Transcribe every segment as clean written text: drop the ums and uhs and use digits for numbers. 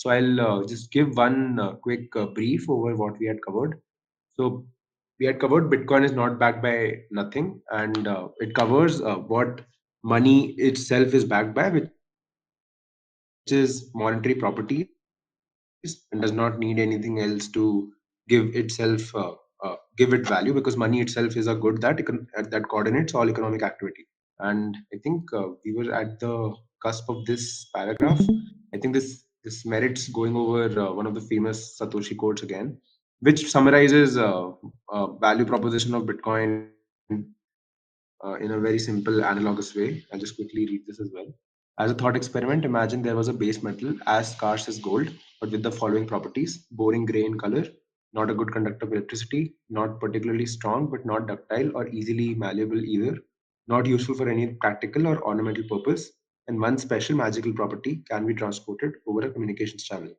So I'll just give one quick brief over what we had covered. So we had covered Bitcoin is not backed by nothing, and it covers what money itself is backed by, which is monetary properties, and does not need anything else to give itself give it value, because money itself is a good that coordinates all economic activity. And I think we were at the cusp of this paragraph. I think this merits going over one of the famous Satoshi quotes again, which summarizes value proposition of Bitcoin in a very simple analogous way. I'll just quickly read this as well. As a thought experiment, imagine there was a base metal as scarce as gold, but with the following properties: boring gray in color, not a good conductor of electricity, not particularly strong but not ductile or easily malleable either, not useful for any practical or ornamental purpose, and one special magical property: can be transported over a communications channel.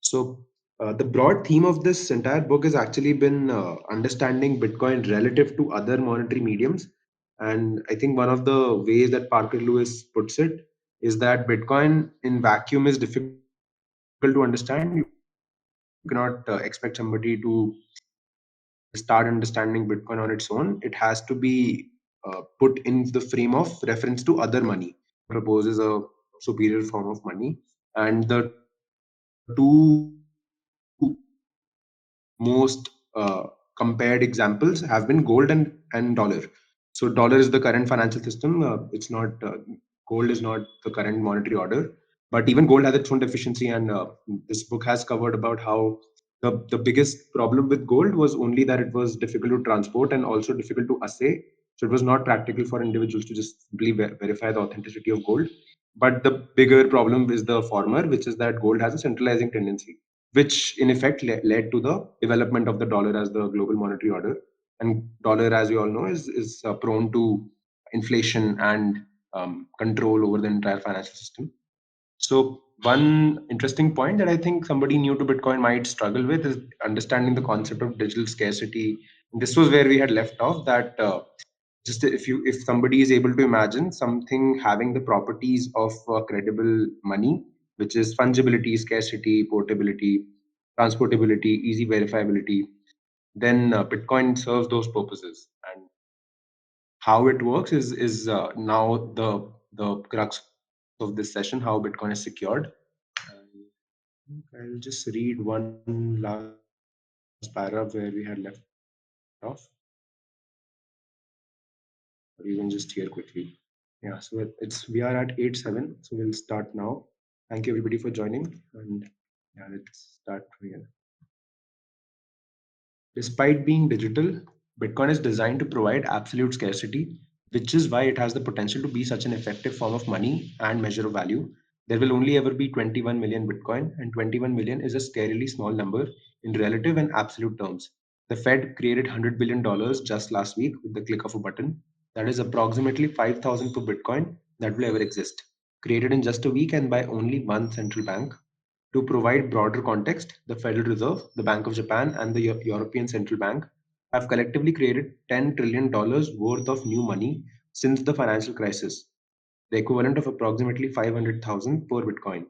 So, the broad theme of this entire book has actually been understanding Bitcoin relative to other monetary mediums. And I think one of the ways that Parker Lewis puts it is that Bitcoin in vacuum is difficult to understand. You cannot expect somebody to start understanding Bitcoin on its own. It has to be put in the frame of reference to other money. Bitcoin proposes a superior form of money, and the two most compared examples have been gold and dollar. So dollar is the current financial system. It's not gold is not the current monetary order, but even gold has its own deficiency. And this book has covered about how the biggest problem with gold was only that it was difficult to transport and also difficult to assay. So it was not practical for individuals to just simply verify the authenticity of gold. But the bigger problem is the former, which is that gold has a centralizing tendency, which in effect led to the development of the dollar as the global monetary order. And dollar, as we all know, is prone to inflation and control over the entire financial system. So one interesting point that I think somebody new to Bitcoin might struggle with is understanding the concept of digital scarcity. And this was where we had left off. That just if somebody is able to imagine something having the properties of credible money, which is fungibility, scarcity, portability, transportability, easy verifiability, then Bitcoin serves those purposes. And how it works is now the crux of this session: how Bitcoin is secured. I'll just read one last paragraph where we had left off, or even just here quickly. Yeah, so we are at 8:07, so we'll start now. Thank you everybody for joining, and yeah, let's start here. Despite being digital, Bitcoin is designed to provide absolute scarcity, which is why it has the potential to be such an effective form of money and measure of value. There will only ever be 21 million Bitcoin, and 21 million is a scarily small number in relative and absolute terms. The Fed created $100 billion just last week with the click of a button. That is approximately 5,000 per Bitcoin that will ever exist, created in just a week and by only one central bank. To provide broader context, the Federal Reserve, the Bank of Japan, and the European Central Bank have collectively created $10 trillion worth of new money since the financial crisis, the equivalent of approximately 500,000 per Bitcoin.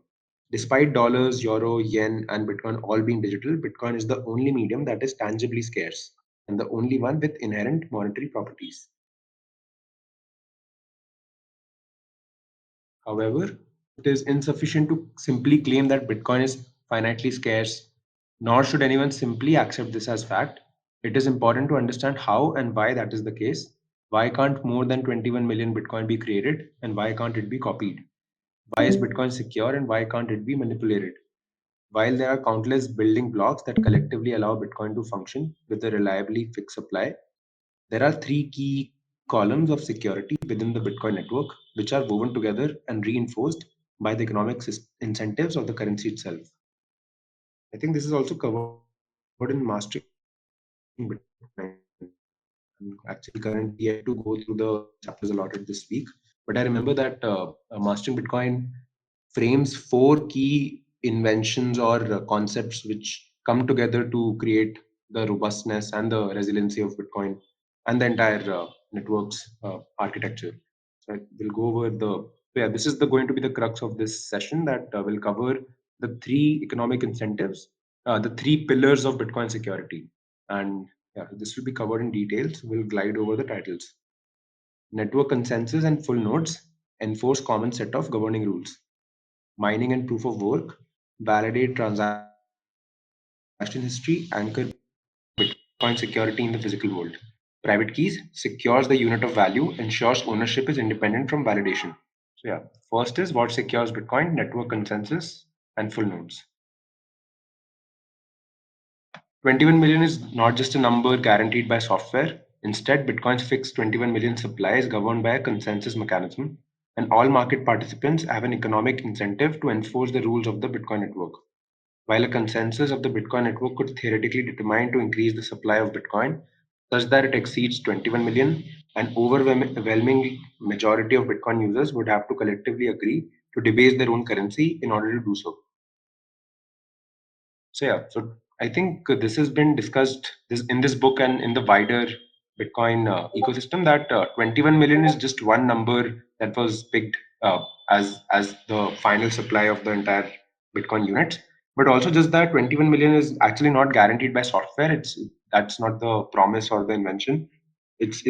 Despite dollars, euro, yen, and Bitcoin all being digital, Bitcoin is the only medium that is tangibly scarce and the only one with inherent monetary properties. However, it is insufficient to simply claim that Bitcoin is finitely scarce, nor should anyone simply accept this as fact. It is important to understand how and why that is the case. Why can't more than 21 million Bitcoin be created, and why can't it be copied? Why is Bitcoin secure, and why can't it be manipulated? While there are countless building blocks that collectively allow Bitcoin to function with a reliably fixed supply, there are three key columns of security within the Bitcoin network, which are woven together and reinforced by the economic incentives of the currency itself. I think this is also covered in Mastering Bitcoin. I'm actually currently yet to go through the chapters allotted this week, but I remember that Mastering Bitcoin frames four key inventions or concepts which come together to create the robustness and the resiliency of Bitcoin and the entire network's architecture. So I will go over the, so yeah, this is going to be the crux of this session, that will cover the three economic incentives, the three pillars of Bitcoin security. And yeah, this will be covered in details. We'll glide over the titles. Network consensus and full nodes enforce common set of governing rules. Mining and proof of work validate transaction history, anchor Bitcoin security in the physical world. Private keys secures the unit of value, ensures ownership is independent from validation. So yeah, first is what secures Bitcoin: network consensus and full nodes. 21 million is not just a number guaranteed by software. Instead, Bitcoin's fixed 21 million supply is governed by a consensus mechanism, and all market participants have an economic incentive to enforce the rules of the Bitcoin network. While a consensus of the Bitcoin network could theoretically determine to increase the supply of Bitcoin such that it exceeds 21 million, an overwhelming majority of Bitcoin users would have to collectively agree to debase their own currency in order to do so. So yeah, so I think this has been discussed this in this book and in the wider Bitcoin ecosystem that 21 million is just one number that was picked as the final supply of the entire Bitcoin units. But also just that 21 million is actually not guaranteed by software. That's not the promise or the invention. It's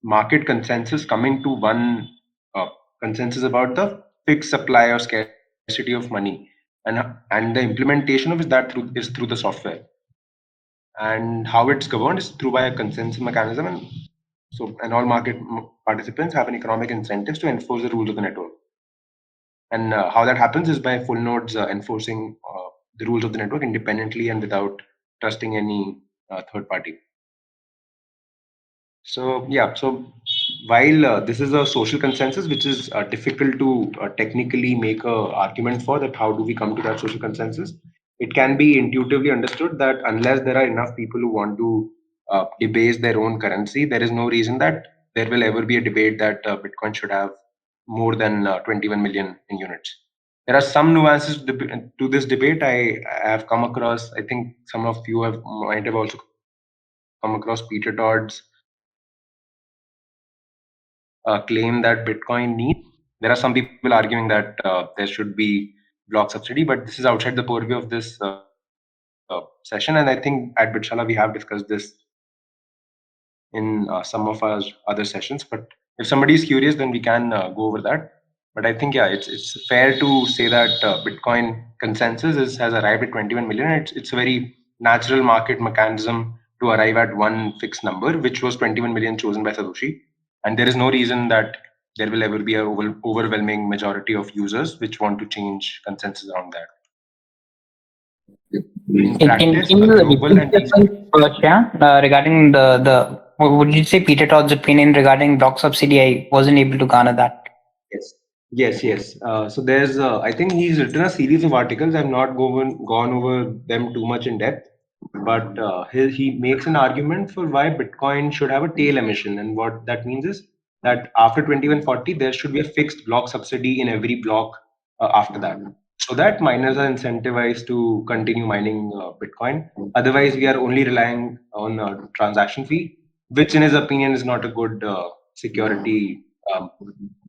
market consensus coming to one uh, consensus about the fixed supply or scarcity of money, and the implementation of is through the software, and how it's governed is through by a consensus mechanism, and all market participants have an economic incentives to enforce the rules of the network. And how that happens is by full nodes enforcing the rules of the network independently and without trusting any third party. So yeah, so while this is a social consensus, which is difficult to technically make a argument for that, how do we come to that social consensus? It can be intuitively understood that unless there are enough people who want to debase their own currency, there is no reason that there will ever be a debate that Bitcoin should have more than 21 million in units. There are some nuances to this debate. I have come across. I think some of you might have also come across Peter Todd's claim that Bitcoin needs. There are some people arguing that there should be block subsidy, but this is outside the purview of this session. And I think at Bitshala we have discussed this in some of our other sessions. But if somebody is curious, then we can go over that. But I think yeah, it's fair to say that Bitcoin consensus has arrived at 21 million. It's a very natural market mechanism to arrive at one fixed number, which was 21 million chosen by Satoshi. And there is no reason that there will ever be a overwhelming majority of users which want to change consensus around that. In practice, Can a you global repeat and yourself, Shreya, regarding what would you say Peter Todd's opinion regarding block subsidy? I wasn't able to garner that. yes, yes. So there's, I think he's written a series of articles. I've not gone over them too much in depth, but he makes an argument for why Bitcoin should have a tail emission, and what that means is that after 2140, there should be a fixed block subsidy in every block after that, so that miners are incentivized to continue mining Bitcoin. Otherwise, we are only relying on a transaction fee, which, in his opinion, is not a good security um,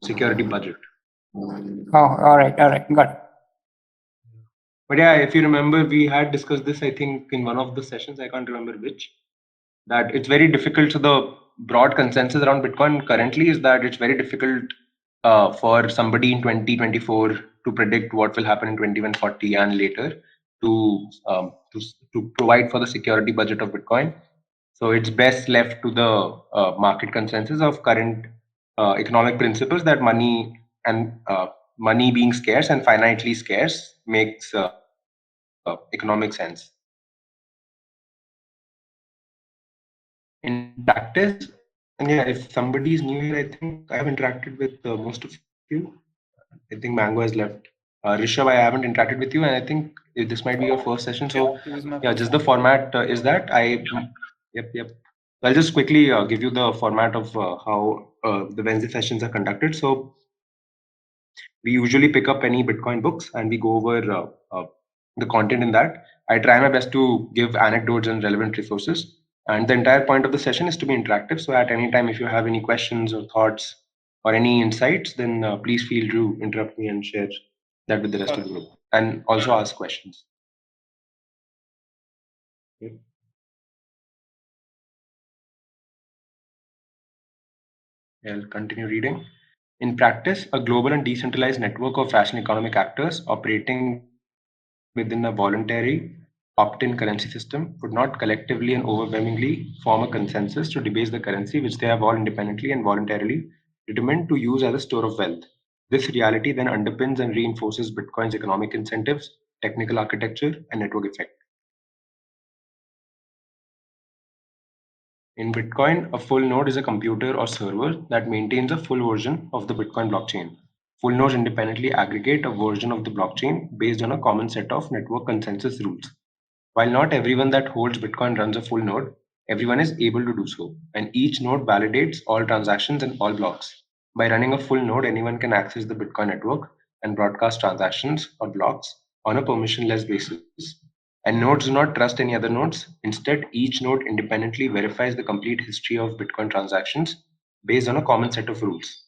security budget. Oh, all right, got it. But yeah, if you remember, we had discussed this, I think, in one of the sessions, I can't remember which, that it's very difficult. So the broad consensus around Bitcoin currently is that it's very difficult for somebody in 2024 to predict what will happen in 2140 and later to, um, to, to provide for the security budget of Bitcoin. So it's best left to the market consensus of current economic principles that money being scarce and finitely scarce makes economic sense. In practice, and yeah, if somebody is new here, I think I have interacted with most of you. I think Mango has left. Rishabh, I haven't interacted with you, and I think this might be your first session. Yeah, So this is my yeah, first just the time. format is that yep. I'll just quickly give you the format of how the Wednesday sessions are conducted. So we usually pick up any Bitcoin books and we go over the content in that. I try my best to give anecdotes and relevant resources. And the entire point of the session is to be interactive. So at any time, if you have any questions or thoughts or any insights, then please feel to interrupt me and share that with the rest of Sure. the group. and also ask questions. Okay. I'll continue reading. In practice, a global and decentralized network of rational economic actors operating within a voluntary opt-in currency system would not collectively and overwhelmingly form a consensus to debase the currency which they have all independently and voluntarily determined to use as a store of wealth. This reality then underpins and reinforces Bitcoin's economic incentives, technical architecture, and network effect. In Bitcoin, a full node is a computer or server that maintains a full version of the Bitcoin blockchain. Full nodes independently aggregate a version of the blockchain based on a common set of network consensus rules. While not everyone that holds Bitcoin runs a full node, everyone is able to do so, and each node validates all transactions and all blocks. By running a full node, anyone can access the Bitcoin network and broadcast transactions or blocks on a permissionless basis. And nodes do not trust any other nodes. Instead, each node independently verifies the complete history of Bitcoin transactions based on a common set of rules,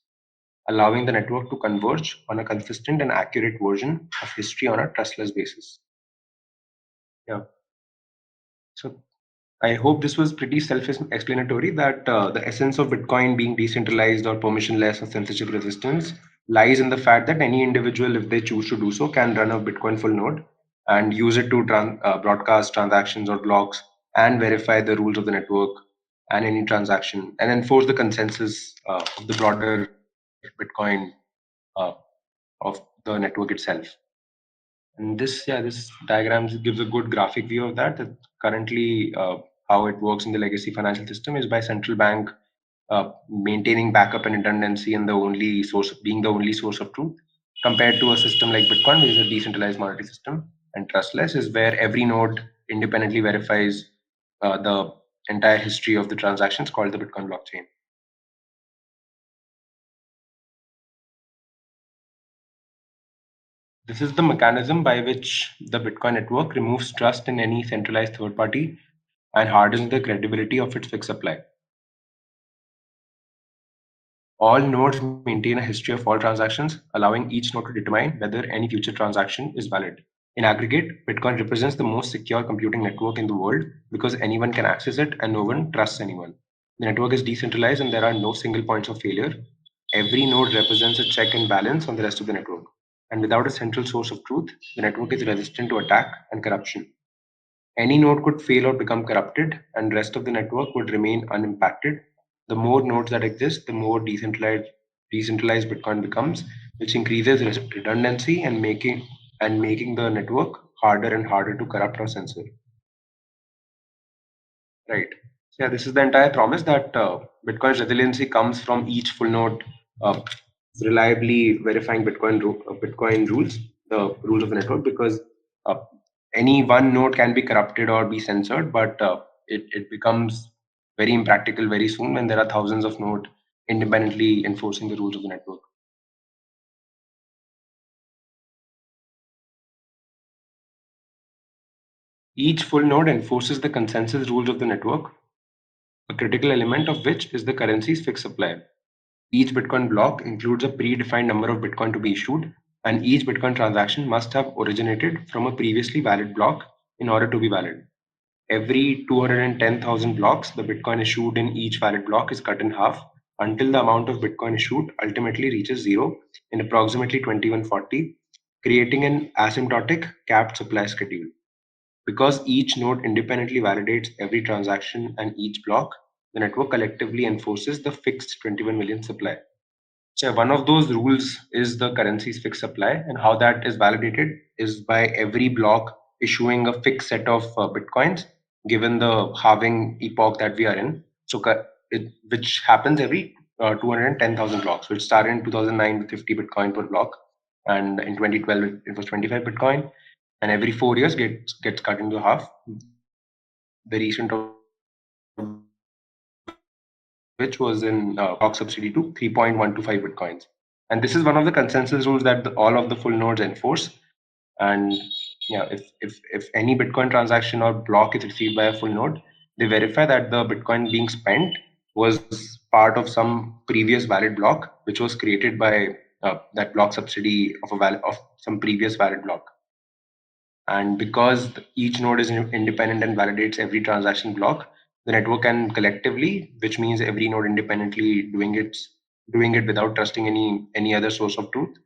allowing the network to converge on a consistent and accurate version of history on a trustless basis. Yeah. So I hope this was pretty self-explanatory that the essence of Bitcoin being decentralized or permissionless or censorship resistance lies in the fact that any individual, if they choose to do so, can run a Bitcoin full node and use it to broadcast transactions or blocks and verify the rules of the network and any transaction and enforce the consensus of the broader Bitcoin uh, of the network itself. And this diagram gives a good graphic view of that. That currently, how it works in the legacy financial system is by central bank maintaining backup and redundancy and the only source being the only source of truth, compared to a system like Bitcoin, which is a decentralized monetary system and trustless, is where every node independently verifies the entire history of the transactions called the Bitcoin blockchain. This is the mechanism by which the Bitcoin network removes trust in any centralized third party and hardens the credibility of its fixed supply. All nodes maintain a history of all transactions, allowing each node to determine whether any future transaction is valid. In aggregate, Bitcoin represents the most secure computing network in the world because anyone can access it and no one trusts anyone. The network is decentralized and there are no single points of failure. Every node represents a check and balance on the rest of the network. And without a central source of truth, the network is resistant to attack and corruption. Any node could fail or become corrupted, and rest of the network would remain unimpacted. The more nodes that exist, the more decentralized Bitcoin becomes, which increases redundancy and making the network harder and harder to corrupt or censor. Right. So yeah, this is the entire promise that Bitcoin's resiliency comes from each full node uh, reliably verifying Bitcoin rules, the rules of the network, because uh, any one node can be corrupted or be censored, but it becomes very impractical very soon when there are thousands of nodes independently enforcing the rules of the network. Each full node enforces the consensus rules of the network, a critical element of which is the currency's fixed supply. Each Bitcoin block includes a predefined number of Bitcoin to be issued, and each Bitcoin transaction must have originated from a previously valid block in order to be valid. Every 210,000 blocks, the Bitcoin issued in each valid block is cut in half until the amount of Bitcoin issued ultimately reaches zero in approximately 2140, creating an asymptotic capped supply schedule. Because each node independently validates every transaction and each block, the network collectively enforces the fixed 21 million supply. So one of those rules is the currency's fixed supply, and how that is validated is by every block issuing a fixed set of bitcoins, given the halving epoch that we are in. So which happens every 210,000 blocks, which started in 2009 with 50 bitcoin per block, and in 2012 it was 25 bitcoin, and every 4 years gets cut into half. The recent of which was in block subsidy to 3.125 bitcoins. And this is one of the consensus rules that all of the full nodes enforce. And yeah, if any Bitcoin transaction or block is received by a full node, they verify that the Bitcoin being spent was part of some previous valid block, which was created by that block subsidy of some previous valid block. And because each node is independent and validates every transaction block, the network can collectively, which means every node independently doing it without trusting any other source of truth.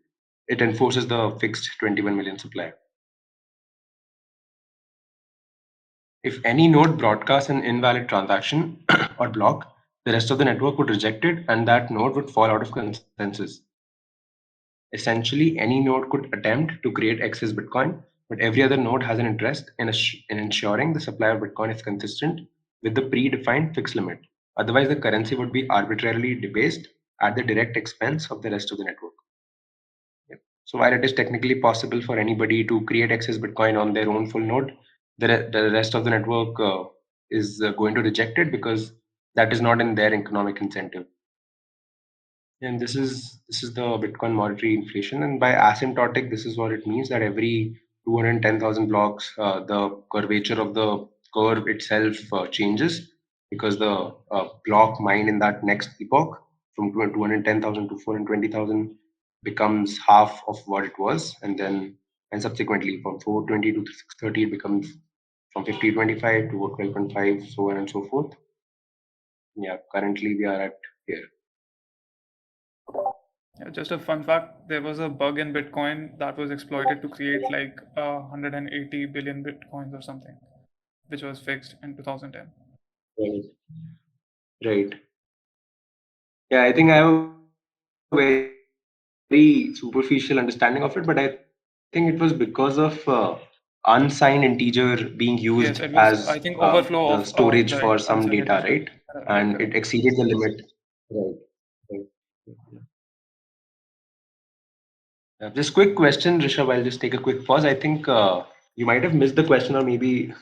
It enforces the fixed 21 million supply. If any node broadcasts an invalid transaction or block, the rest of the network would reject it and that node would fall out of consensus. Essentially, any node could attempt to create excess Bitcoin, but every other node has an interest in ensuring the supply of Bitcoin is consistent with the predefined fixed limit. Otherwise, the currency would be arbitrarily debased at the direct expense of the rest of the network. Yep. So while it is technically possible for anybody to create excess Bitcoin on their own full node, the rest of the network is going to reject it because that is not in their economic incentive. And this is the Bitcoin monetary inflation. And by asymptotic, this is what it means that every 210,000 blocks, the curvature of the curve itself changes because the block mined in that next epoch from 210,000 to 420,000 becomes half of what it was, and subsequently from 420 to 630 it becomes from 5025 to 12.5, so on and so forth. Yeah, currently we are at here. Yeah, just a fun fact, there was a bug in Bitcoin that was exploited to create like 180 billion Bitcoins or something, which was fixed in 2010. Right. Right. Yeah, I think I have a very superficial understanding of it, but I think it was because of unsigned integer being used as the Yes, it was, storage I for think, some data, overflow right? of And it unsigned exceeded integer. the limit. Correct. Right. Right. Just quick question, Rishabh. I'll just take a quick pause. I think you might have missed the question, or maybe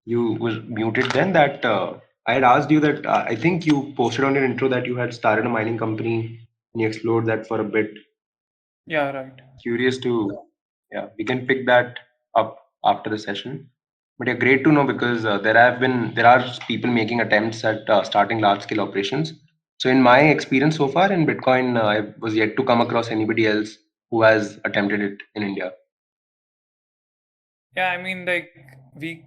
you were muted then. That I had asked you that I think you posted on your intro that you had started a mining company and you explored that for a bit. Yeah, right. Curious to, yeah, we can pick that up after the session. But yeah, great to know because there are people making attempts at starting large scale operations. So in my experience so far in Bitcoin, I was yet to come across anybody else who has attempted it in India. Yeah, I mean, like, we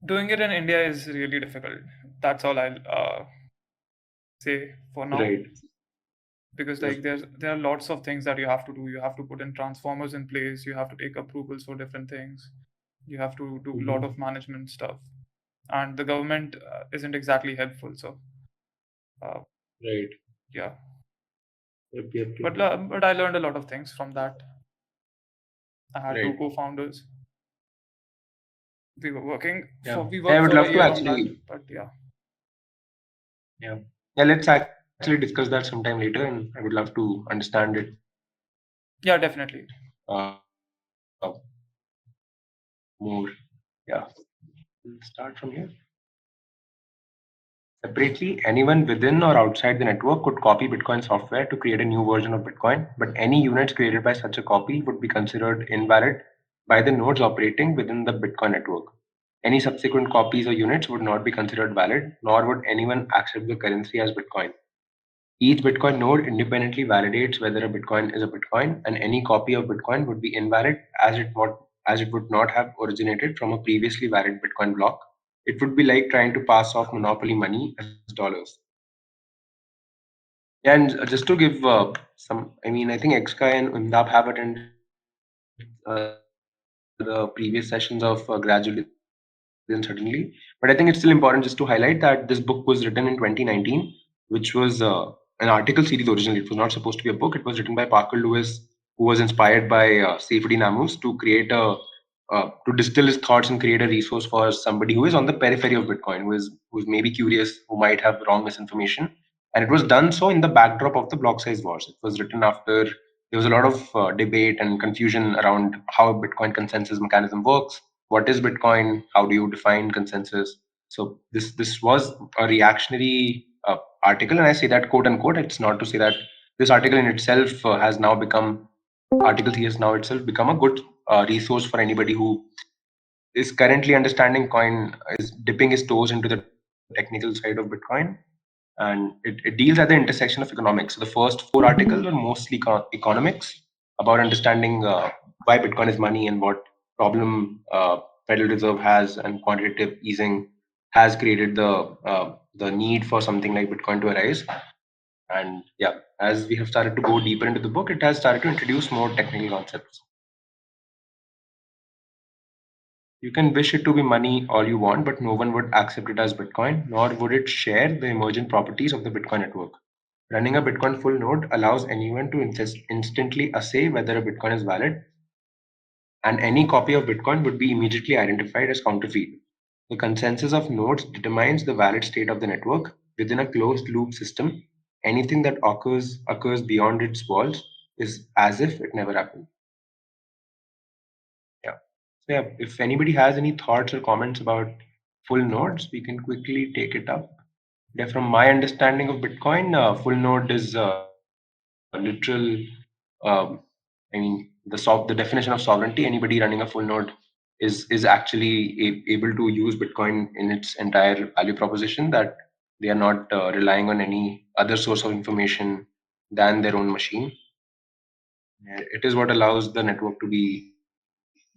doing it in India is really difficult. That's all I'll say for now. Right. Because Yep. like there are lots of things that you have to do. You have to put in transformers in place. You have to take approvals for different things. You have to do a lot Mhm. of management stuff, and the government isn't exactly helpful. So uh, Right. yeah, Yep. Yep. Yep. but I learned a lot of things from that. I had two Right. co-founders. Yeah. We Yeah, I worked would for a love to year on that, actually. but yeah. Yeah. Yeah. Let's actually discuss that sometime later, and I would love to understand it Yeah, definitely. uh, more. Yeah. We'll start from here. Separately, anyone within or outside the network could copy Bitcoin software to create a new version of Bitcoin, but any units created by such a copy would be considered invalid by the nodes operating within the Bitcoin network. Any subsequent copies or units would not be considered valid, nor would anyone accept the currency as Bitcoin. Each Bitcoin node independently validates whether a Bitcoin is a Bitcoin, and any copy of Bitcoin would be invalid as it would not have originated from a previously valid Bitcoin block. It would be like trying to pass off monopoly money as dollars. And just to give some, I mean, I think XKai and Undap have attended the previous sessions of gradual suddenly. But I think it's still important just to highlight that this book was written in 2019, which was an article series originally. It was not supposed to be a book. It was written by Parker Lewis, who was inspired by Seyfried Namus to distill his thoughts and create a resource for somebody who is on the periphery of Bitcoin, who's maybe curious, who might have wrong misinformation. And it was done so in the backdrop of the block size wars. It was written after there was a lot of debate and confusion around how Bitcoin consensus mechanism works. What is Bitcoin? How do you define consensus? So this was a reactionary article, and I say that quote unquote. It's not to say that this article in itself has now become article 3 has now itself become a good resource for anybody who is currently understanding coin, is dipping his toes into the technical side of Bitcoin, and it deals at the intersection of economics. So the first four articles were mostly economics about understanding why Bitcoin is money and what problem Federal Reserve has and quantitative easing has created the need for something like Bitcoin to arise. And yeah, as we have started to go deeper into the book, it has started to introduce more technical concepts. You can wish it to be money all you want, but no one would accept it as Bitcoin, nor would it share the emergent properties of the Bitcoin network. Running a Bitcoin full node allows anyone to instantly assay whether a Bitcoin is valid, and any copy of Bitcoin would be immediately identified as counterfeit. The consensus of nodes determines the valid state of the network. Within a closed loop system, anything that occurs beyond its walls is as if it never happened. Yeah. So yeah, if anybody has any thoughts or comments about full nodes, we can quickly take it up. Yeah, from my understanding of Bitcoin, full node is literal. I mean, the definition of sovereignty. Anybody running a full node is actually able to use Bitcoin in its entire value proposition. That they are not relying on any other source of information than their own machine. It is what allows the network to be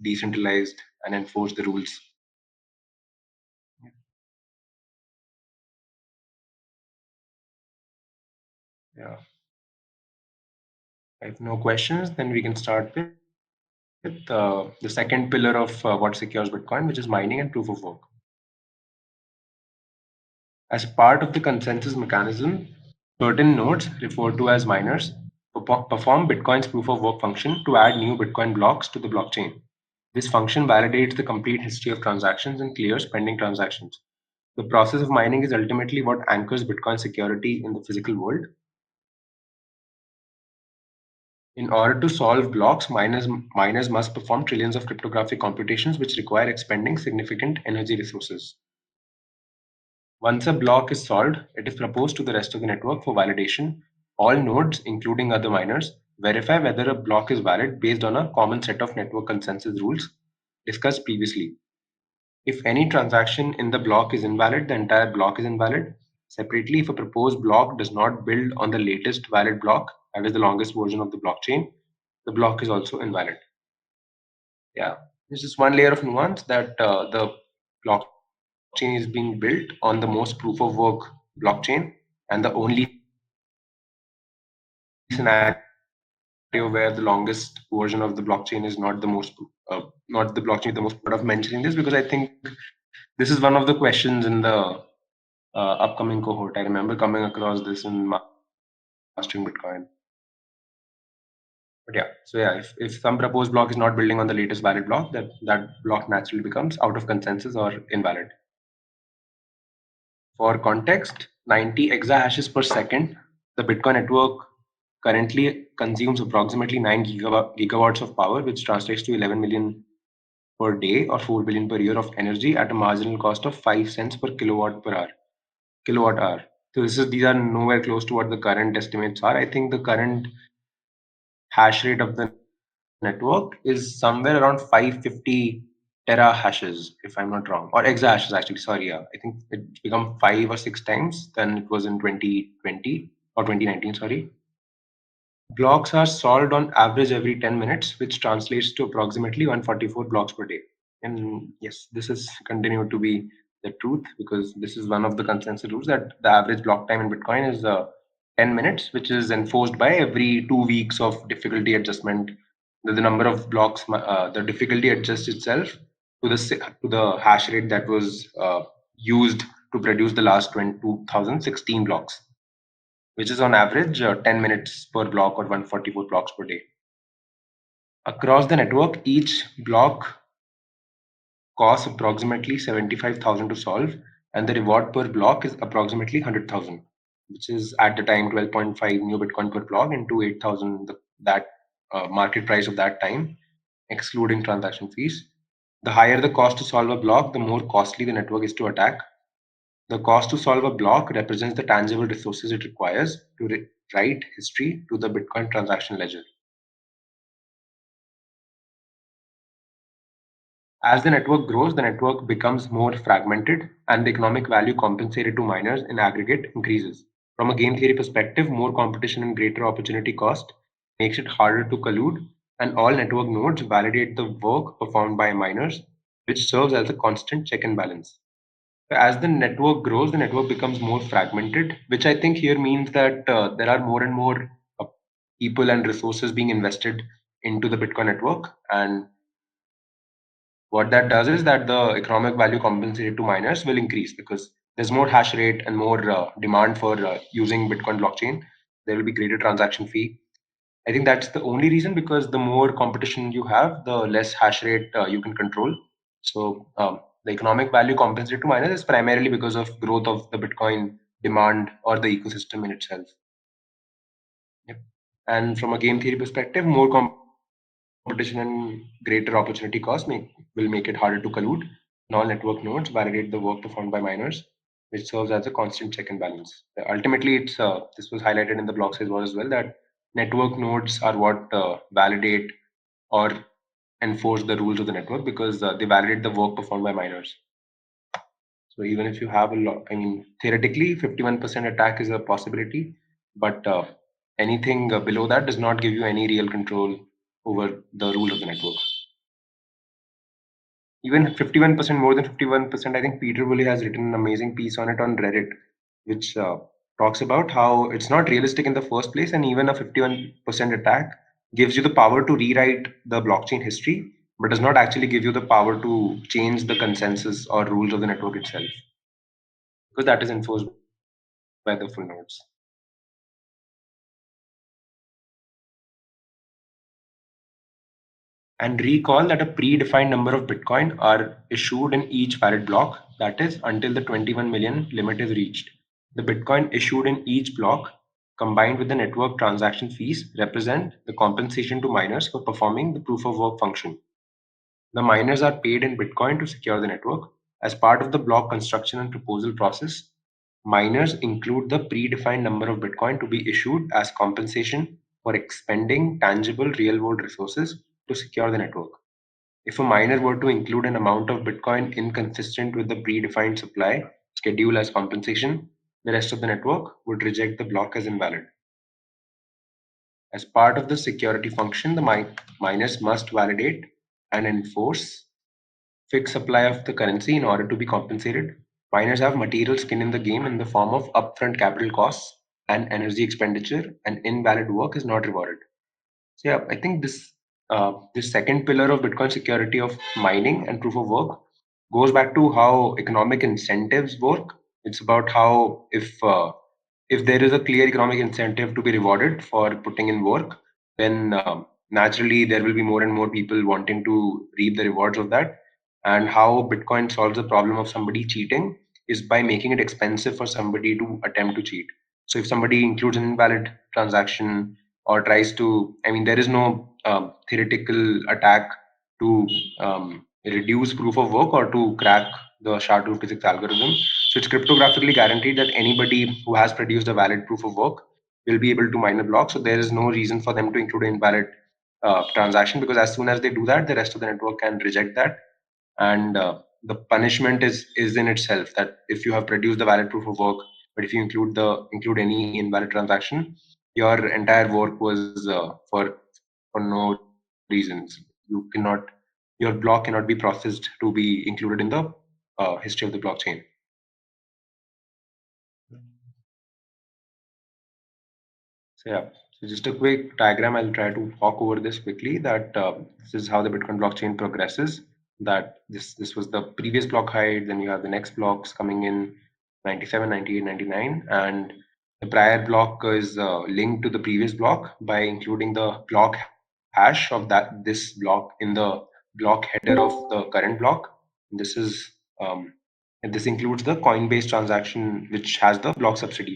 decentralized and enforce the rules. Yeah. If no questions, then we can start with the second pillar of what secures Bitcoin, which is mining and proof of work. As part of the consensus mechanism, certain nodes, referred to as miners, perform Bitcoin's proof of work function to add new Bitcoin blocks to the blockchain. This function validates the complete history of transactions and clears pending transactions. The process of mining is ultimately what anchors Bitcoin security in the physical world. In order to solve blocks, miners must perform trillions of cryptographic computations which require expending significant energy resources. Once a block is solved, it is proposed to the rest of the network for validation. All nodes, including other miners, verify whether a block is valid based on a common set of network consensus rules discussed previously. If any transaction in the block is invalid, the entire block is invalid. Separately, if a proposed block does not build on the latest valid block, that is the longest version of the blockchain, the block is also invalid. Yeah, there's just one layer of nuance that the blockchain is being built on the most proof of work blockchain, and the only scenario where the longest version of the blockchain is not the most not the blockchain with the most proof. Not the blockchain with the most proof. I thought of mentioning this because I think this is one of the questions in the upcoming cohort. I remember coming across this in mastering Bitcoin. But yeah, so yeah, if some proposed block is not building on the latest valid block, that block naturally becomes out of consensus or invalid. For context, 90 exahashes per second, the Bitcoin network currently consumes approximately 9 gigawatts of power, which translates to 11 million per day or 4 billion per year of energy at a marginal cost of 5 cents per kilowatt hour. So these are nowhere close to what the current estimates are. I think the current hash rate of the network is somewhere around 550 terahashes, if I'm not wrong, or exahashes actually. Sorry, yeah, I think it's become 5 or 6 times than it was in 2020 or 2019. Sorry. Blocks are solved on average every 10 minutes, which translates to approximately 144 blocks per day. And yes, this has continued to be the truth because this is one of the consensus rules that the average block time in Bitcoin is 10 minutes, which is enforced by every 2 weeks of difficulty adjustment. The number of blocks, the difficulty adjusts itself to the hash rate that was used to produce the last 2016 blocks, which is on average 10 minutes per block or 144 blocks per day. Across the network, each block costs approximately 75,000 to solve, and the reward per block is approximately 100,000, which is at the time 12.5 new Bitcoin per block into 8,000, that market price of that time, excluding transaction fees. The higher the cost to solve a block, the more costly the network is to attack. The cost to solve a block represents the tangible resources it requires to write history to the Bitcoin transaction ledger. As the network grows, the network becomes more fragmented, and the economic value compensated to miners in aggregate increases. From a game theory perspective, more competition and greater opportunity cost makes it harder to collude. And all network nodes validate the work performed by miners, which serves as a constant check and balance. As the network grows, the network becomes more fragmented, which I think here means that there are more and more uh, people and resources being invested into the Bitcoin network. And what that does is that the economic value compensated to miners will increase because there's more hash rate and more demand for using Bitcoin blockchain. There will be greater transaction fee. I think that's the only reason because the more competition you have, the less hash rate you can control. So the economic value compensated to miners is primarily because of growth of the Bitcoin demand or the ecosystem in itself. Yep. And from a game theory perspective, more competition and greater opportunity cost will make it harder to collude. And all network nodes validate the work performed by miners, which serves as a constant check and balance. Ultimately, this was highlighted in the blog as well that network nodes are what validate or enforce the rules of the network because they validate the work performed by miners. So even if you have a lot, I mean, theoretically, 51% attack is a possibility, but anything below that does not give you any real control over the rules of the network. Even 51%, more than 51%, I think Peter Woolley has written an amazing piece on it on Reddit, which talks about how it's not realistic in the first place, and even a 51% attack gives you the power to rewrite the blockchain history, but does not actually give you the power to change the consensus or rules of the network itself, because that is enforced by the full nodes. And recall that a predefined number of Bitcoin are issued in each valid block, that is, until the 21 million limit is reached. The Bitcoin issued in each block, combined with the network transaction fees, represent the compensation to miners for performing the proof of work function. The miners are paid in Bitcoin to secure the network. As part of the block construction and proposal process, miners include the predefined number of Bitcoin to be issued as compensation for expending tangible real world resources to secure the network. If a miner were to include an amount of Bitcoin inconsistent with the predefined supply schedule as compensation, the rest of the network would reject the block as invalid. As part of the security function, the miners must validate and enforce fixed supply of the currency in order to be compensated. Miners have material skin in the game in the form of upfront capital costs and energy expenditure, and invalid work is not rewarded. So yeah, I think this second pillar of Bitcoin security of mining and proof of work goes back to how economic incentives work. It's about how if there is a clear economic incentive to be rewarded for putting in work, then naturally there will be more and more people wanting to reap the rewards of that. And how Bitcoin solves the problem of somebody cheating is by making it expensive for somebody to attempt to cheat. So if somebody includes an invalid transaction or tries to, I mean, there is no theoretical attack to reduce proof of work or to crack the shard-root physics algorithm. So it's cryptographically guaranteed that anybody who has produced a valid proof of work will be able to mine a block. So there is no reason for them to include an invalid transaction, because as soon as they do that, the rest of the network can reject that. And the punishment is in itself that if you have produced the valid proof of work, but if you include any invalid transaction, your entire work was for no reasons. You cannot, your block cannot be processed to be included in the history of the blockchain. So yeah, so just a quick diagram. I'll try to walk over this quickly. That this is how the Bitcoin blockchain progresses. That this was the previous block height. Then you have the next blocks coming in 97, 98, 99, and the prior block is linked to the previous block by including the block hash of this block in the block header of the current block. This is and this includes the Coinbase transaction, which has the block subsidy,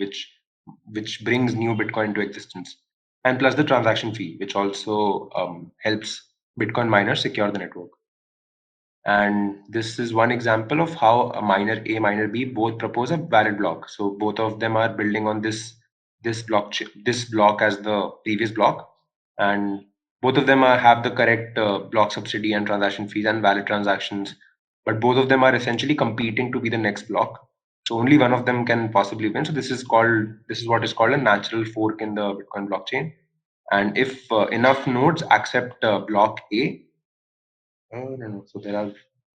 which brings new Bitcoin into existence, and plus the transaction fee, which also helps Bitcoin miners secure the network. And this is one example of how a miner A, miner B both propose a valid block. So both of them are building on this block as the previous block, and both of them have the correct block subsidy and transaction fees and valid transactions, but both of them are essentially competing to be the next block. So only one of them can possibly win. So this is what is called a natural fork in the Bitcoin blockchain. And if enough nodes accept block A, no. So there are, I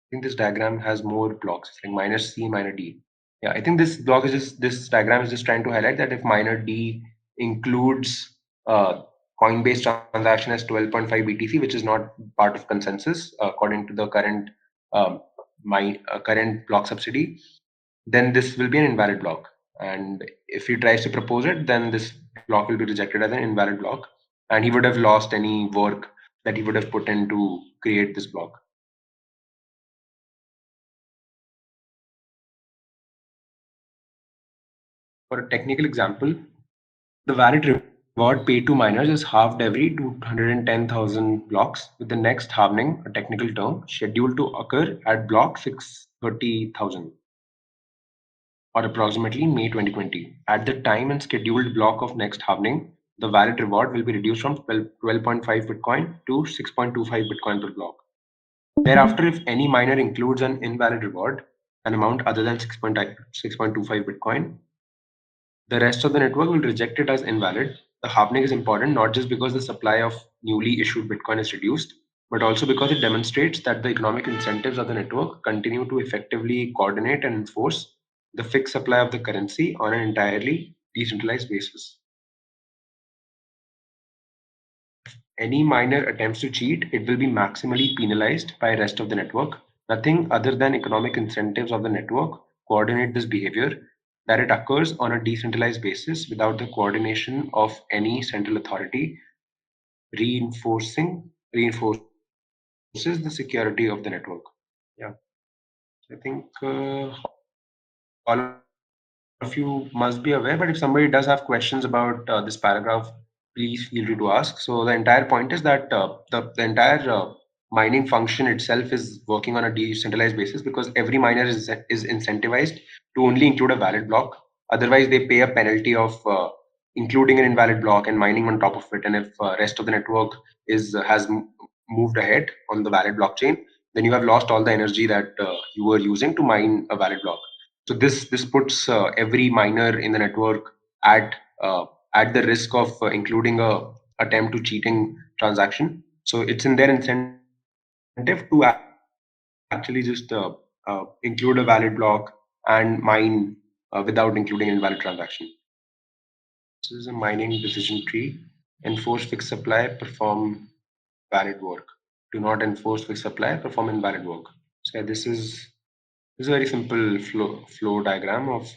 think this diagram has more blocks. It's like minus C, minor D. Yeah, I think this diagram is just trying to highlight that if minor D includes Coinbase transaction as 12.5 BTC, which is not part of consensus according to the um, current block subsidy, then this will be an invalid block. And if he tries to propose it, then this block will be rejected as an invalid block, and he would have lost any work that he would have put in to create this block. For a technical example, the valid reward paid to miners is halved every 210,000 blocks, with the next halvening, a technical term, scheduled to occur at block 630,000, or approximately May 2020. At the time and scheduled block of next halvening, the valid reward will be reduced from 12.5 Bitcoin to 6.25 Bitcoin per block. Thereafter, if any miner includes an invalid reward, an amount other than 6.25 Bitcoin, the rest of the network will reject it as invalid. The halvening is important not just because the supply of newly issued Bitcoin is reduced, but also because it demonstrates that the economic incentives of the network continue to effectively coordinate and enforce the fixed supply of the currency on an entirely decentralized basis. Any miner attempts to cheat, it will be maximally penalized by rest of the network. Nothing other than economic incentives of the network coordinate this behavior, that it occurs on a decentralized basis without the coordination of any central authority, reinforces the security of the network. Yeah, I think all of you must be aware. But if somebody does have questions about this paragraph, please feel free to ask. So the entire point is that the entire mining function itself is working on a decentralized basis because every miner is incentivized to only include a valid block. Otherwise, they pay a penalty of including an invalid block and mining on top of it. And if rest of the network is moved ahead on the valid blockchain, then you have lost all the energy that you were using to mine a valid block. So this puts every miner in the network at uh, at the risk of including a attempt to cheating transaction. So it's in their incentive to actually just include a valid block and mine without including an invalid transaction. This is a mining decision tree. Enforce fixed supply, perform valid work. Do not enforce fixed supply, perform invalid work. So yeah, this is a very simple flow diagram of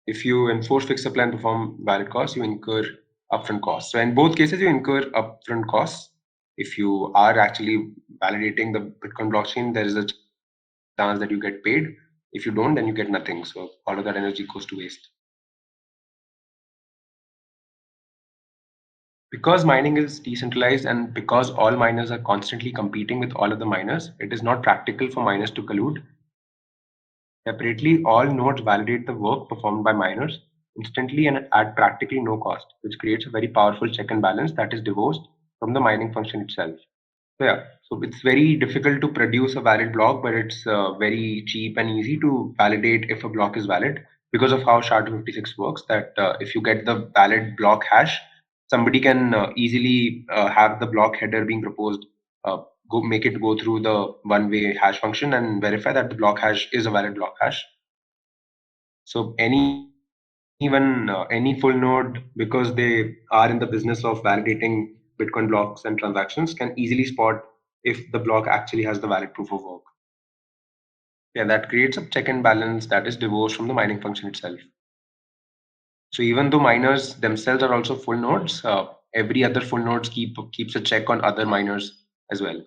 if you enforce fixed supply and perform valid costs, you incur upfront costs. So in both cases, you incur upfront costs. If you are actually validating the Bitcoin blockchain, there is a chance that you get paid. If you don't, then you get nothing. So all of that energy goes to waste. Because mining is decentralized and because all miners are constantly competing with all other miners, it is not practical for miners to collude. Separately, all nodes validate the work performed by miners instantly and at practically no cost, which creates a very powerful check and balance that is divorced from the mining function itself. So yeah, so it's very difficult to produce a valid block, but it's very cheap and easy to validate if a block is valid because of how SHA-256 works. That if you get the valid block hash, somebody can easily have the block header being proposed, go make it go through the one-way hash function and verify that the block hash is a valid block hash. So any full node, because they are in the business of validating Bitcoin blocks and transactions, can easily spot if the block actually has the valid proof of work. Yeah, that creates a check and balance that is divorced from the mining function itself. So even though miners themselves are also full nodes, every other full nodes keeps a check on other miners as well.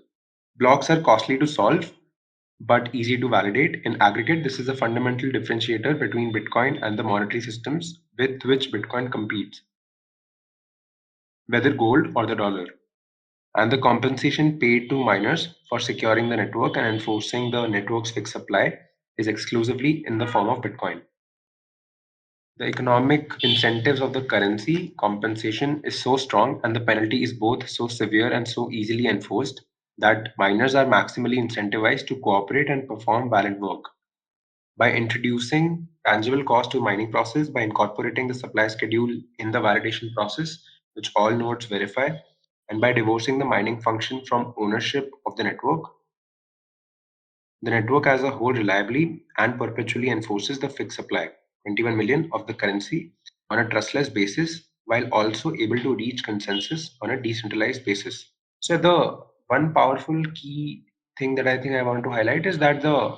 Blocks are costly to solve, but easy to validate. In aggregate, this is a fundamental differentiator between Bitcoin and the monetary systems with which Bitcoin competes, whether gold or the dollar. And the compensation paid to miners for securing the network and enforcing the network's fixed supply is exclusively in the form of Bitcoin. The economic incentives of the currency compensation is so strong and the penalty is both so severe and so easily enforced that miners are maximally incentivized to cooperate and perform valid work. By introducing tangible cost to mining process, by incorporating the supply schedule in the validation process, which all nodes verify. And by divorcing the mining function from ownership of the network as a whole reliably and perpetually enforces the fixed supply, 21 million, of the currency on a trustless basis, while also able to reach consensus on a decentralized basis. So the one powerful key thing that I think I want to highlight is that the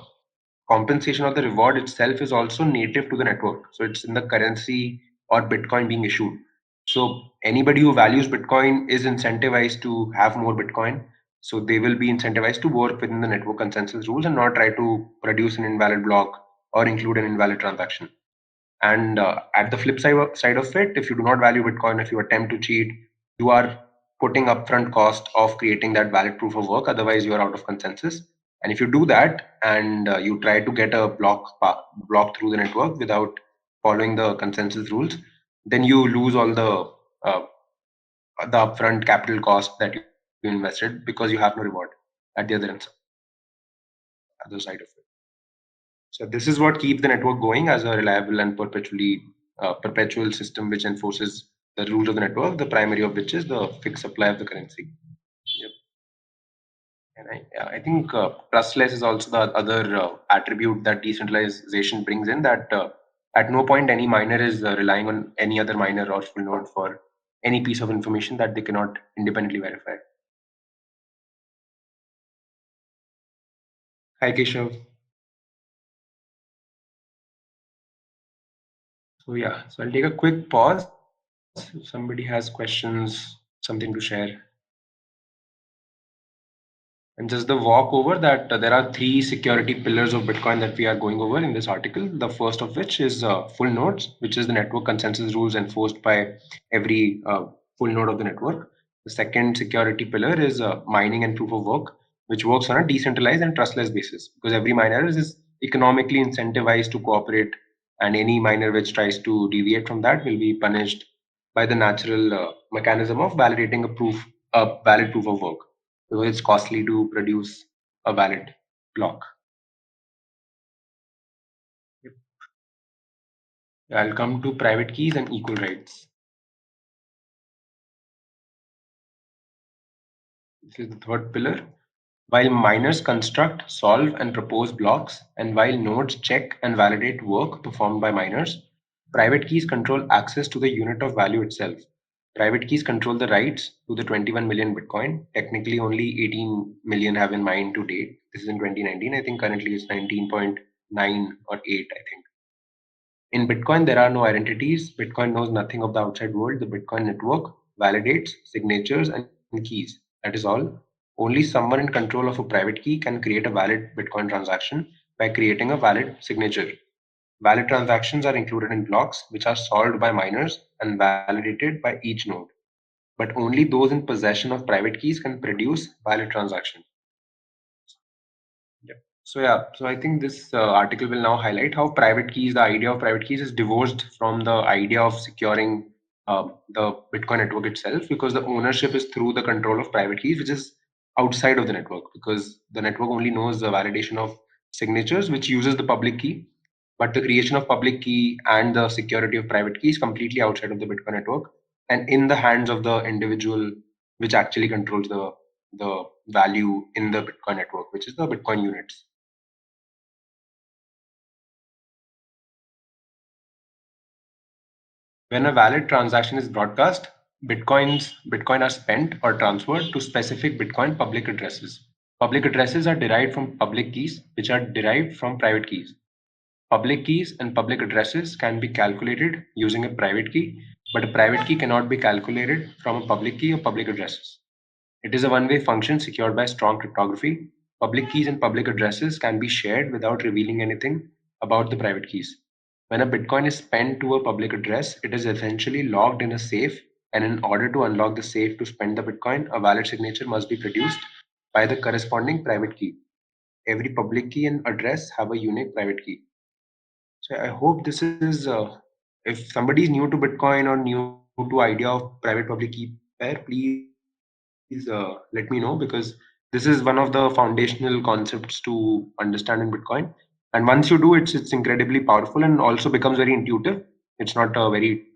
compensation or the reward itself is also native to the network. So it's in the currency or Bitcoin being issued. So anybody who values Bitcoin is incentivized to have more Bitcoin. So they will be incentivized to work within the network consensus rules and not try to produce an invalid block or include an invalid transaction. And at the flip side of it, if you do not value Bitcoin, if you attempt to cheat, you are putting upfront cost of creating that valid proof of work. Otherwise, you are out of consensus. And if you do that and you try to get a block through the network without following the consensus rules, then you lose all uh, the upfront capital cost that you invested because you have no reward at the other side of it. So this is what keeps the network going as a reliable and perpetual system which enforces the rules of the network, the primary of which is the fixed supply of the currency. Yep. And I think trustless is also the other attribute that decentralization brings in, that at no point any miner is relying on any other miner or full node for any piece of information that they cannot independently verify. Hi, Keshav. So yeah, so I'll take a quick pause. If somebody has questions, something to share, and just the walk over that there are three security pillars of Bitcoin that we are going over in this article. The first of which is full nodes, which is the network consensus rules enforced by every full node of the network. The second security pillar is mining and proof of work, which works on a decentralized and trustless basis because every miner is economically incentivized to cooperate, and any miner which tries to deviate from that will be punished by the natural mechanism of validating a valid proof of work, because it's costly to produce a valid block. Yep. I'll come to private keys and equal rights. This is the third pillar. While miners construct, solve, and propose blocks, and while nodes check and validate work performed by miners, private keys control access to the unit of value itself. Private keys control the rights to the 21 million Bitcoin. Technically, only 18 million have been mined to date. This is in 2019. I think currently it's 19.9 or 8, I think. In Bitcoin, there are no identities. Bitcoin knows nothing of the outside world. The Bitcoin network validates signatures and keys. That is all. Only someone in control of a private key can create a valid Bitcoin transaction by creating a valid signature. Valid transactions are included in blocks which are solved by miners and validated by each node. But only those in possession of private keys can produce valid transactions. Yeah. So I think this article will now highlight how private keys, the idea of private keys, is divorced from the idea of securing the Bitcoin network itself, because the ownership is through the control of private keys, which is outside of the network, because the network only knows the validation of signatures, which uses the public key, but the creation of public key and the security of private key is completely outside of the Bitcoin network and in the hands of the individual, which actually controls the value in the Bitcoin network, which is the Bitcoin units. When a valid transaction is broadcast, Bitcoin are spent or transferred to specific Bitcoin public addresses. Public addresses are derived from public keys, which are derived from private keys. Public keys and public addresses can be calculated using a private key, but a private key cannot be calculated from a public key or public addresses. It is a one-way function secured by strong cryptography. Public keys and public addresses can be shared without revealing anything about the private keys. When a Bitcoin is spent to a public address, it is essentially logged in a safe, and in order to unlock the safe to spend the Bitcoin, a valid signature must be produced by the corresponding private key. Every public key and address have a unique private key. So I hope this is, if somebody is new to Bitcoin or new to idea of private public key pair, please let me know, because this is one of the foundational concepts to understand in Bitcoin. And once you do, it's incredibly powerful and also becomes very intuitive. It's not a very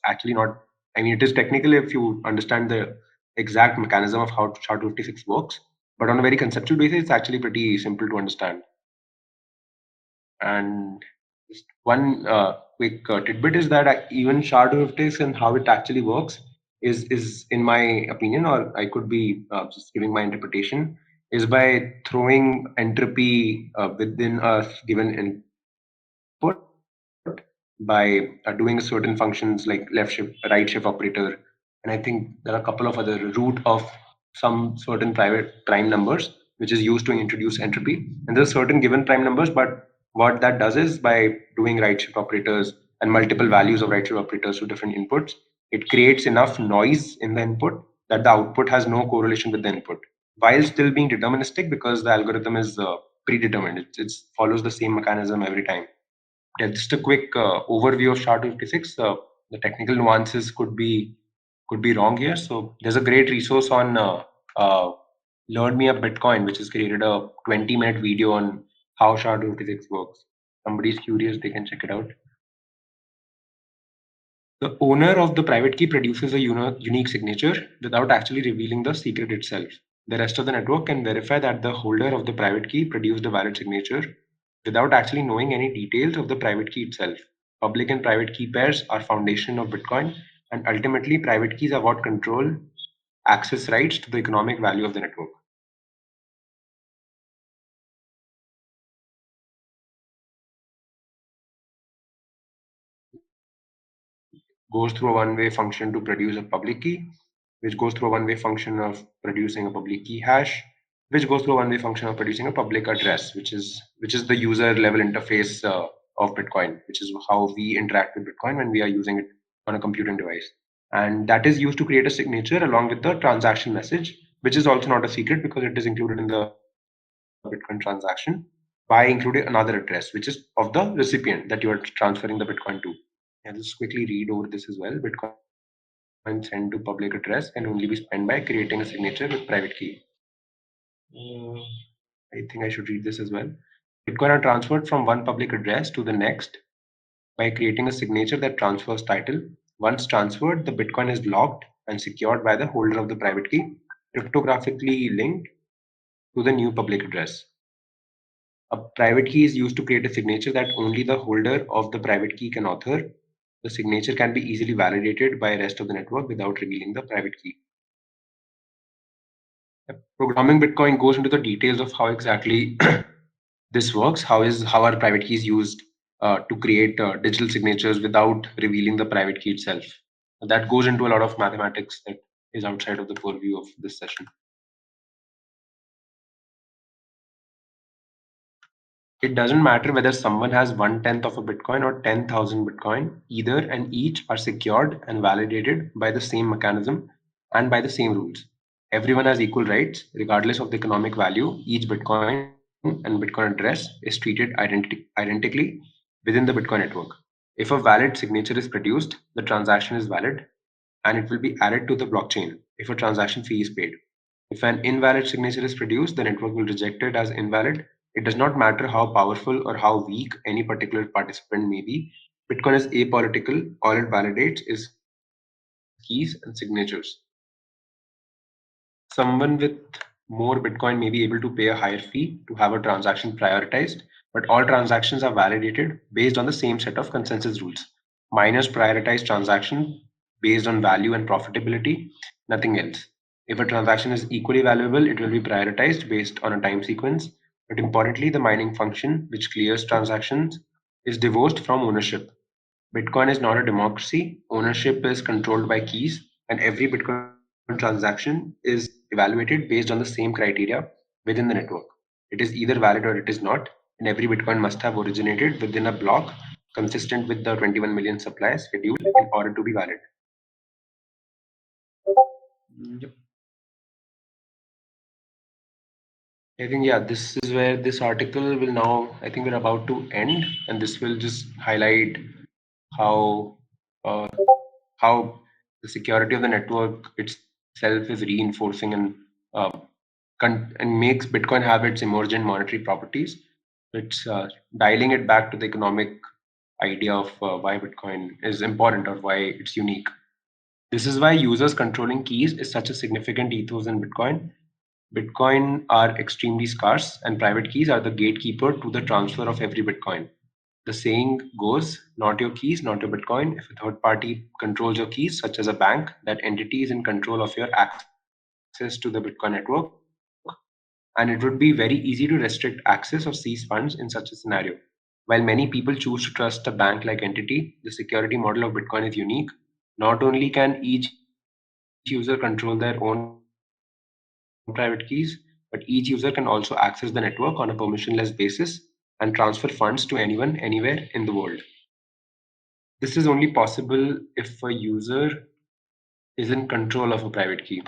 actually not I mean, it is technical if you understand the exact mechanism of how SHA-256 works, but on a very conceptual basis, it's actually pretty simple to understand. And just one quick tidbit is that even SHA-256 and how it actually works is in my opinion, or I could be just giving my interpretation, is by throwing entropy within a given input by doing certain functions like left shift, right shift operator, and I think there are a couple of other root of some certain private prime numbers, which is used to introduce entropy. And there's certain given prime numbers, but what that does is by doing right shift operators and multiple values of right shift operators to different inputs, it creates enough noise in the input that the output has no correlation with the input, while still being deterministic because the algorithm is predetermined. It follows the same mechanism every time. Yeah, just a quick overview of SHA-256. The technical nuances could be wrong here. So there's a great resource on uh, Learn Me Up Bitcoin, which has created a 20-minute video on how SHA-256 works. Somebody's curious, they can check it out. The owner of the private key produces a unique signature without actually revealing the secret itself. The rest of the network can verify that the holder of the private key produced a valid signature without actually knowing any details of the private key itself. Public and private key pairs are foundation of Bitcoin, and ultimately private keys are what control access rights to the economic value of the network. Goes through a one-way function to produce a public key, which goes through a one-way function of producing a public key hash, which goes through a one-way function of producing a public address, which is the user level interface of Bitcoin, which is how we interact with Bitcoin when we are using it on a computing device. And that is used to create a signature along with the transaction message, which is also not a secret because it is included in the Bitcoin transaction by including another address, which is of the recipient that you are transferring the Bitcoin to. I'll just quickly read over this as well. Bitcoin sent to public address can only be spent by creating a signature with private key. Uh, I think I should read this as well. Bitcoin are transferred from one public address to the next by creating a signature that transfers title. Once transferred, the Bitcoin is locked and secured by the holder of the private key, cryptographically linked to the new public address. A private key is used to create a signature that only the holder of the private key can author. The signature can be easily validated by the rest of the network without revealing the private key. Programming Bitcoin goes into the details of how exactly this works. How are private keys used to create digital signatures without revealing the private key itself? That goes into a lot of mathematics that is outside of the purview of this session. It doesn't matter whether someone has 1/10 of a Bitcoin or 10,000 Bitcoin. Either and each are secured and validated by the same mechanism and by the same rules. Everyone has equal rights, regardless of the economic value. Each Bitcoin and Bitcoin address is treated identically within the Bitcoin network. If a valid signature is produced, the transaction is valid and it will be added to the blockchain if a transaction fee is paid. If an invalid signature is produced, the network will reject it as invalid. It does not matter how powerful or how weak any particular participant may be. Bitcoin is apolitical. All it validates is keys and signatures. Someone with more Bitcoin may be able to pay a higher fee to have a transaction prioritized, but all transactions are validated based on the same set of consensus rules. Miners prioritize transactions based on value and profitability, nothing else. If a transaction is equally valuable, it will be prioritized based on a time sequence. But importantly, the mining function, which clears transactions, is divorced from ownership. Bitcoin is not a democracy. Ownership is controlled by keys, and every Bitcoin transaction is evaluated based on the same criteria within the network. It is either valid or it is not, and every Bitcoin must have originated within a block consistent with the 21 million supply schedule in order to be valid. Yep. I think, yeah, this is where this article will now, I think we're about to end, and this will just highlight how uh, how the security of the network itself is reinforcing uh, and makes Bitcoin have its emergent monetary properties. It's dialing it back to the economic idea of why Bitcoin is important or why it's unique. This is why users controlling keys is such a significant ethos in Bitcoin. Bitcoin are extremely scarce, and private keys are the gatekeeper to the transfer of every Bitcoin. The saying goes, not your keys, not your Bitcoin. If a third party controls your keys, such as a bank, that entity is in control of your access to the Bitcoin network, and it would be very easy to restrict access or seize funds in such a scenario. While many people choose to trust a bank like entity, the security model of Bitcoin is unique. Not only can each user control their own private keys, but each user can also access the network on a permissionless basis and transfer funds to anyone, anywhere in the world. This is only possible if a user is in control of a private key.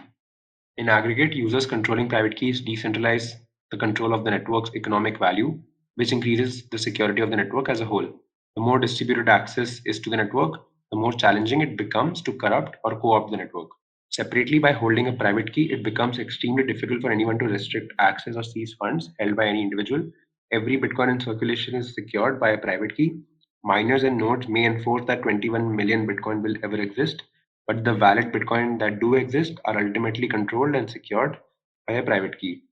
In aggregate, users controlling private keys decentralize the control of the network's economic value, which increases the security of the network as a whole. The more distributed access is to the network, the more challenging it becomes to corrupt or co opt the network. Separately, by holding a private key, it becomes extremely difficult for anyone to restrict access or seize funds held by any individual. Every Bitcoin in circulation is secured by a private key. Miners and nodes may enforce that 21 million Bitcoin will ever exist, but the valid Bitcoin that do exist are ultimately controlled and secured by a private key.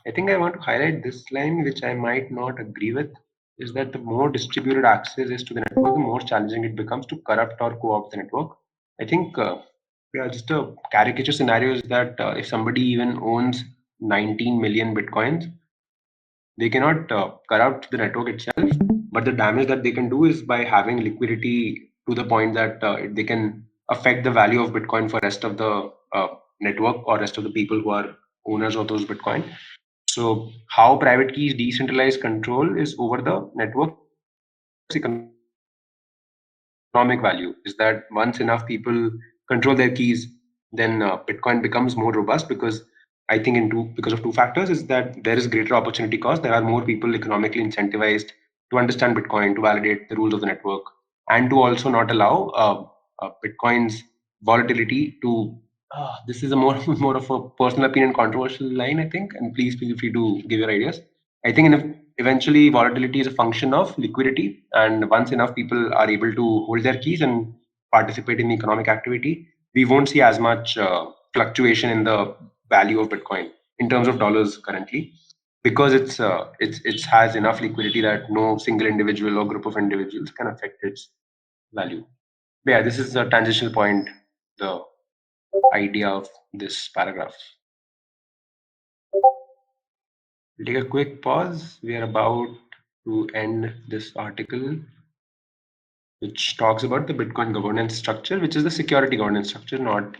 I think I want to highlight this line, which I might not agree with, is that the more distributed access is to the network, the more challenging it becomes to corrupt or co opt the network. I think, yeah, just a caricature scenario is that if somebody even owns 19 million Bitcoins, they cannot corrupt the network itself, but the damage that they can do is by having liquidity to the point that they can affect the value of Bitcoin for rest of the network or rest of the people who are owners of those Bitcoin. So how private keys decentralize control is over the network's economic value. Is that once enough people control their keys, then Bitcoin becomes more robust because I think because of two factors is that there is greater opportunity cost. There are more people economically incentivized to understand Bitcoin, to validate the rules of the network, and to also not allow Bitcoin's volatility to. This is a more more of a personal opinion, controversial line, I think, and please feel free to give your ideas. I think eventually volatility is a function of liquidity, and once enough people are able to hold their keys and participate in the economic activity, we won't see as much fluctuation in the value of Bitcoin in terms of dollars currently, because it has enough liquidity that no single individual or group of individuals can affect its value. But yeah, this is a transitional point. The idea of this paragraph. We'll take a quick pause. We are about to end this article, which talks about the Bitcoin governance structure, which is the security governance structure, not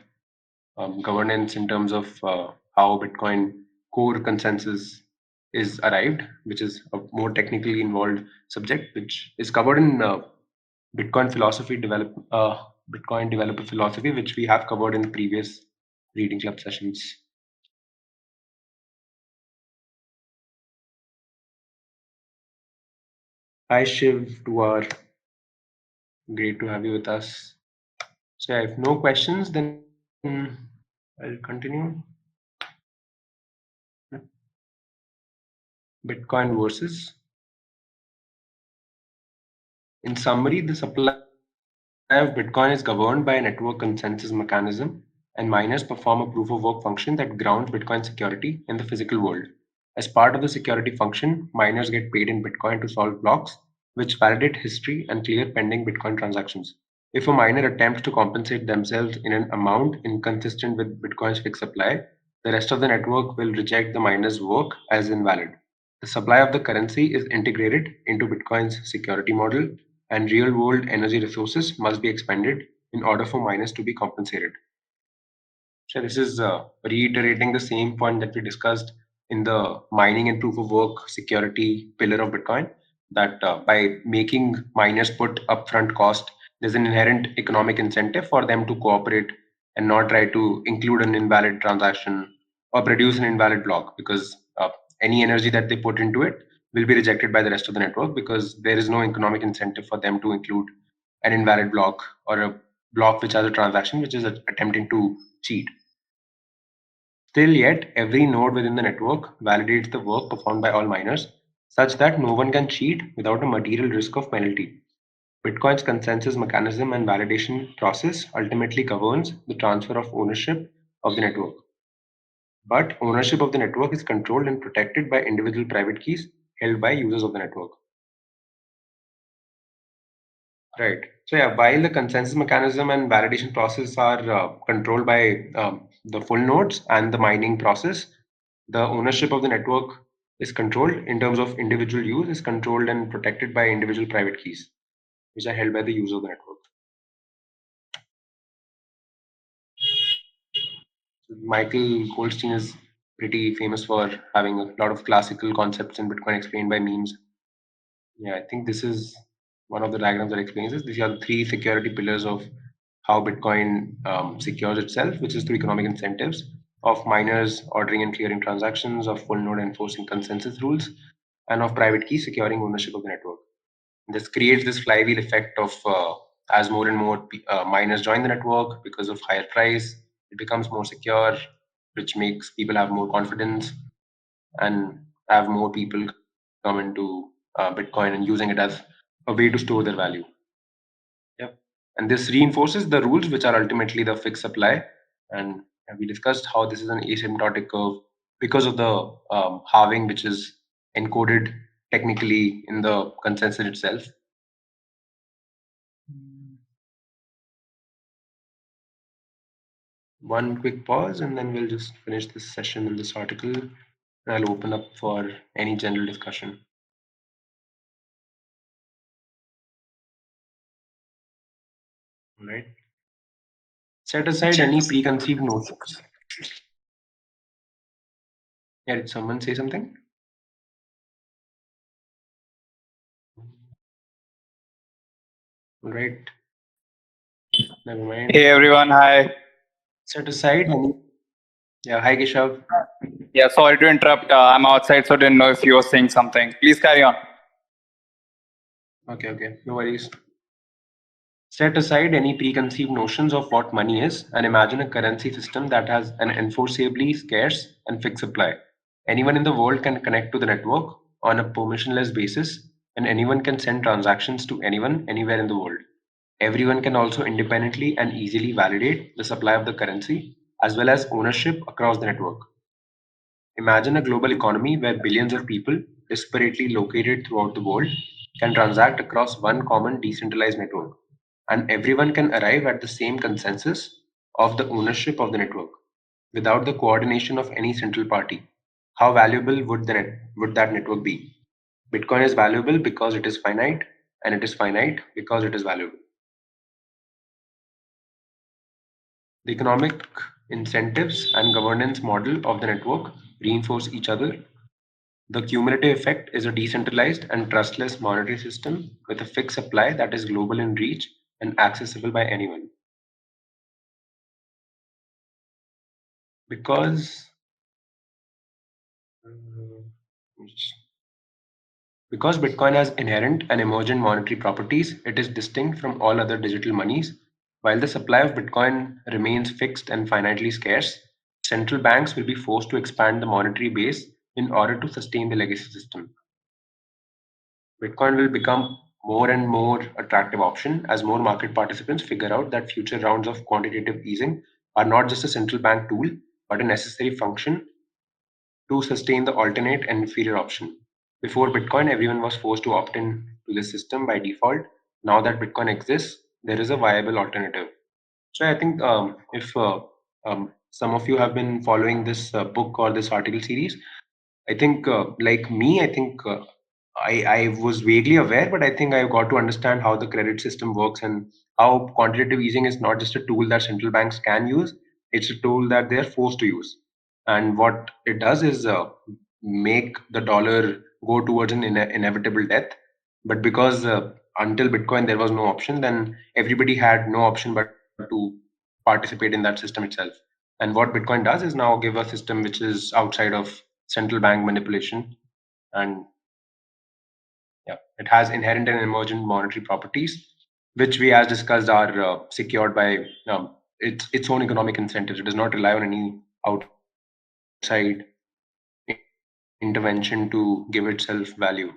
governance in terms of how Bitcoin core consensus is arrived, which is a more technically involved subject, which is covered in Bitcoin philosophy develop Bitcoin developer philosophy, which we have covered in the previous reading club sessions. Hi Shiv, to our great to have you with us. So if no questions, then I'll continue. Bitcoin versus. In summary, the supply of Bitcoin is governed by a network consensus mechanism, and miners perform a proof of work function that grounds Bitcoin security in the physical world. As part of the security function, miners get paid in Bitcoin to solve blocks, which validate history and clear pending Bitcoin transactions. If a miner attempts to compensate themselves in an amount inconsistent with Bitcoin's fixed supply, the rest of the network will reject the miner's work as invalid. The supply of the currency is integrated into Bitcoin's security model, and real world energy resources must be expended in order for miners to be compensated. So this is reiterating the same point that we discussed in the mining and proof of work security pillar of Bitcoin. That by making miners put upfront cost, there's an inherent economic incentive for them to cooperate and not try to include an invalid transaction or produce an invalid block, because any energy that they put into it will be rejected by the rest of the network, because there is no economic incentive for them to include an invalid block or a block which has a transaction which is attempting to cheat. Still yet, every node within the network validates the work performed by all miners, such that no one can cheat without a material risk of penalty. Bitcoin's consensus mechanism and validation process ultimately governs the transfer of ownership of the network. But ownership of the network is controlled and protected by individual private keys held by users of the network. Right. So yeah, while the consensus mechanism and validation process are controlled by the full nodes and the mining process, the ownership of the network is controlled in terms of individual use is controlled and protected by individual private keys, which are held by the user of the network. So Michael Goldstein is pretty famous for having a lot of classical concepts in Bitcoin explained by memes. Yeah, I think this is one of the diagrams that explains this. These are the three security pillars of how Bitcoin secures itself, which is through economic incentives of miners ordering and clearing transactions, of full node enforcing consensus rules, and of private key securing ownership of the network. This creates this flywheel effect of as more and more miners join the network because of higher price, it becomes more secure, which makes people have more confidence and have more people come into Bitcoin and using it as a way to store their value. Yep. And this reinforces the rules, which are ultimately the fixed supply. And we discussed how this is an asymptotic curve because of the halving, which is encoded technically in the consensus itself. Mm. One quick pause, and then we'll just finish this session in this article. And I'll open up for any general discussion. All right. Set aside any preconceived notions. Yeah, did someone say something? All right. Never mind. Hey everyone, hi. Set aside any. Yeah, hi Keshav. Yeah, sorry to interrupt. I'm outside, so didn't know if you were saying something. Please carry on. Okay, no worries. Set aside any preconceived notions of what money is and imagine a currency system that has an enforceably scarce and fixed supply. Anyone in the world can connect to the network on a permissionless basis, and anyone can send transactions to anyone anywhere in the world. Everyone can also independently and easily validate the supply of the currency as well as ownership across the network. Imagine a global economy where billions of people, disparately located throughout the world, can transact across one common decentralized network, and everyone can arrive at the same consensus of the ownership of the network without the coordination of any central party. How valuable would that network be? Bitcoin is valuable because it is finite, and it is finite because it is valuable. The economic incentives and governance model of the network reinforce each other. The cumulative effect is a decentralized and trustless monetary system with a fixed supply that is global in reach and accessible by anyone. Because uh, because Bitcoin has inherent and emergent monetary properties, it is distinct from all other digital monies. While the supply of Bitcoin remains fixed and finitely scarce, central banks will be forced to expand the monetary base in order to sustain the legacy system. Bitcoin will become more and more attractive option as more market participants figure out that future rounds of quantitative easing are not just a central bank tool, but a necessary function to sustain the alternate and inferior option. Before Bitcoin, everyone was forced to opt in to this system by default. Now that Bitcoin exists, there is a viable alternative. So I think if some of you have been following this book or this article series, I think, like me, I think I was vaguely aware, but I think I got to understand how the credit system works and how quantitative easing is not just a tool that central banks can use, it's a tool that they're forced to use. And what it does is make the dollar go towards an inevitable death. But because until Bitcoin there was no option, then everybody had no option but to participate in that system itself. And what Bitcoin does is now give a system which is outside of central bank manipulation, and yeah, it has inherent and emergent monetary properties, which we, as discussed, are secured by its own economic incentives. It does not rely on any outside intervention to give itself value.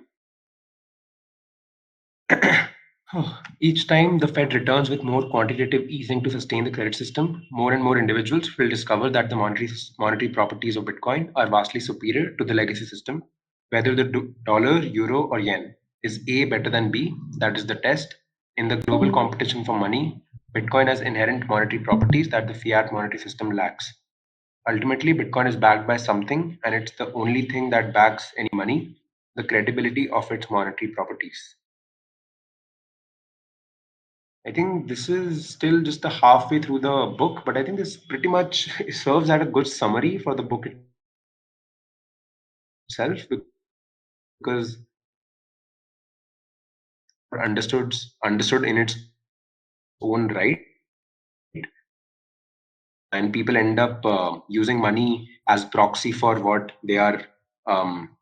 Each time the Fed returns with more quantitative easing to sustain the credit system, more and more individuals will discover that the monetary properties of Bitcoin are vastly superior to the legacy system. Whether the dollar, euro, or yen is A better than B, that is the test. In the global competition for money, Bitcoin has inherent monetary properties that the fiat monetary system lacks. Ultimately, Bitcoin is backed by something, and it's the only thing that backs any money, the credibility of its monetary properties. I think this is still just the halfway through the book, but I think this pretty much serves as a good summary for the book itself because understood in its own right, and people end up using money as proxy for what they are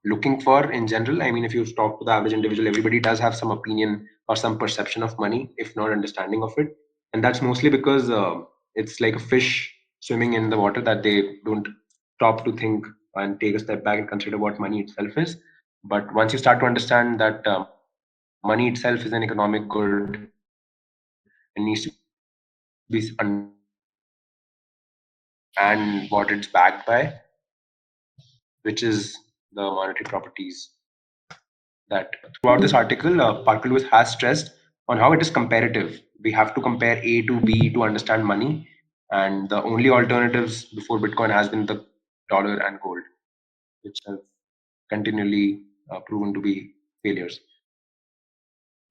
looking for in general. I mean, if you talk to the average individual, everybody does have some opinion or some perception of money, if not understanding of it, and that's mostly because it's like a fish swimming in the water that they don't stop to think and take a step back and consider what money itself is. But once you start to understand that money itself is an economic good and needs to be understood and what it's backed by, which is the monetary properties that throughout this article, Parker Lewis has stressed on how it is comparative. We have to compare A to B to understand money, and the only alternatives before Bitcoin has been the dollar and gold, which have continually proven to be failures.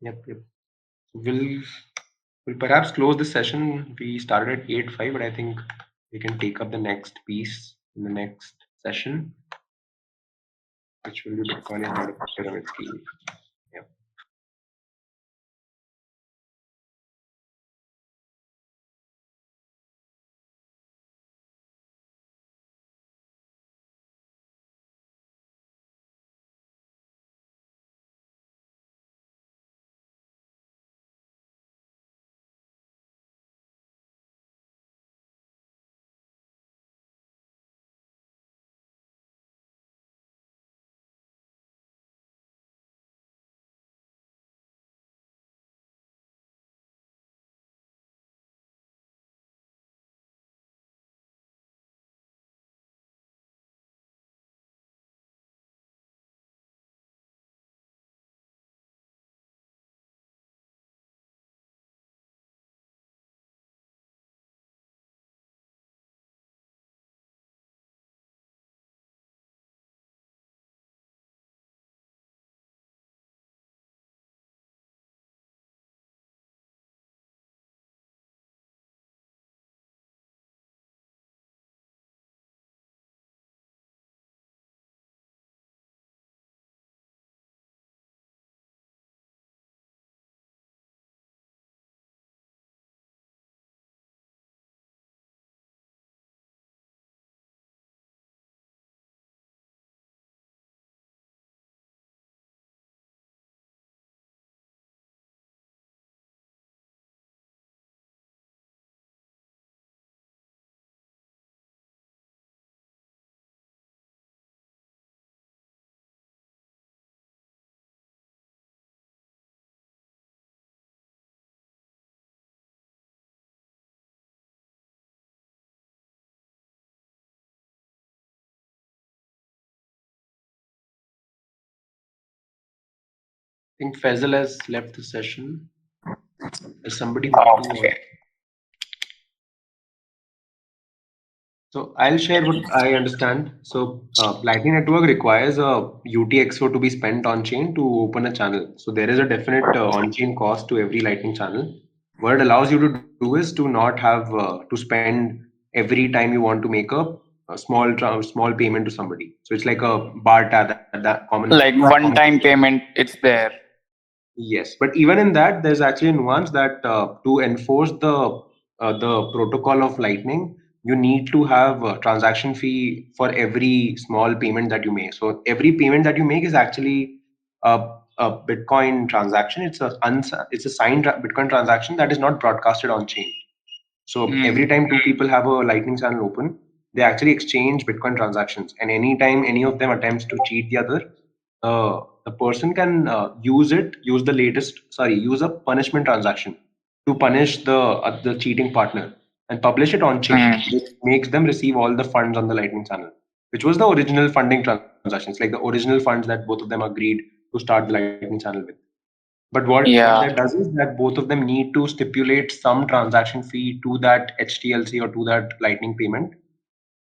Yep, yep. We'll we'll perhaps close this session. We started at 8:05, but I think we can take up the next piece in the next session, which will be Bitcoin is not a pyramid scheme. Yep. I think Faisal has left the session. Does somebody want to? Okay. So I'll share what I understand. So Lightning Network requires a UTXO to be spent on chain to open a channel. So there is a definite on-chain cost to every Lightning channel. What it allows you to do is to not have to spend every time you want to make a small payment to somebody. So it's like a bar tab that Like one time payment, it's there. Yes, but even in that, there's actually a nuance that to enforce the protocol of Lightning, you need to have a transaction fee for every small payment that you make. So every payment that you make is actually a Bitcoin transaction. It's a signed Bitcoin transaction that is not broadcasted on chain. So every time two people have a Lightning channel open, they actually exchange Bitcoin transactions, and anytime any of them attempts to cheat the other, the person can use a punishment transaction to punish the cheating partner and publish it on chain, Mm. which makes them receive all the funds on the Lightning channel, which was the original funding transactions, like the original funds that both of them agreed to start the Lightning channel with. But what that Yeah. does is that both of them need to stipulate some transaction fee to that HTLC or to that Lightning payment.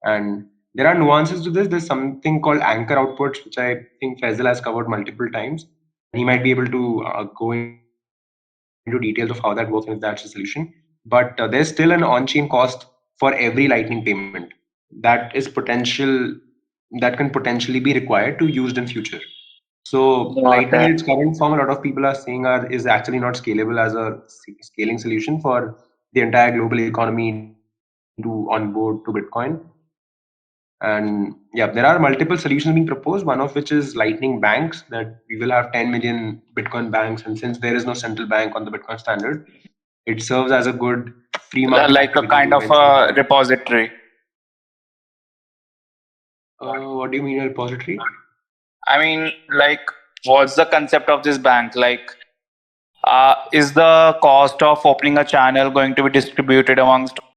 And there are nuances to this. There's something called anchor outputs, which I think Faisal has covered multiple times. He might be able to go into details of how that works and if that's a solution. But there's still an on-chain cost for every Lightning payment that is that can potentially be required to used in future. So Lightning in Got its it. current form, a lot of people are saying is actually not scalable as a scaling solution for the entire global economy to onboard to Bitcoin. And yeah, there are multiple solutions being proposed, one of which is Lightning banks, that we will have 10 million Bitcoin banks. And since there is no central bank on the Bitcoin standard, it serves as a good free market Like a activity to kind of eventually a have. repository. What do you mean a repository? I mean, like, what's the concept of this bank? Like, is the cost of opening a channel going to be distributed amongst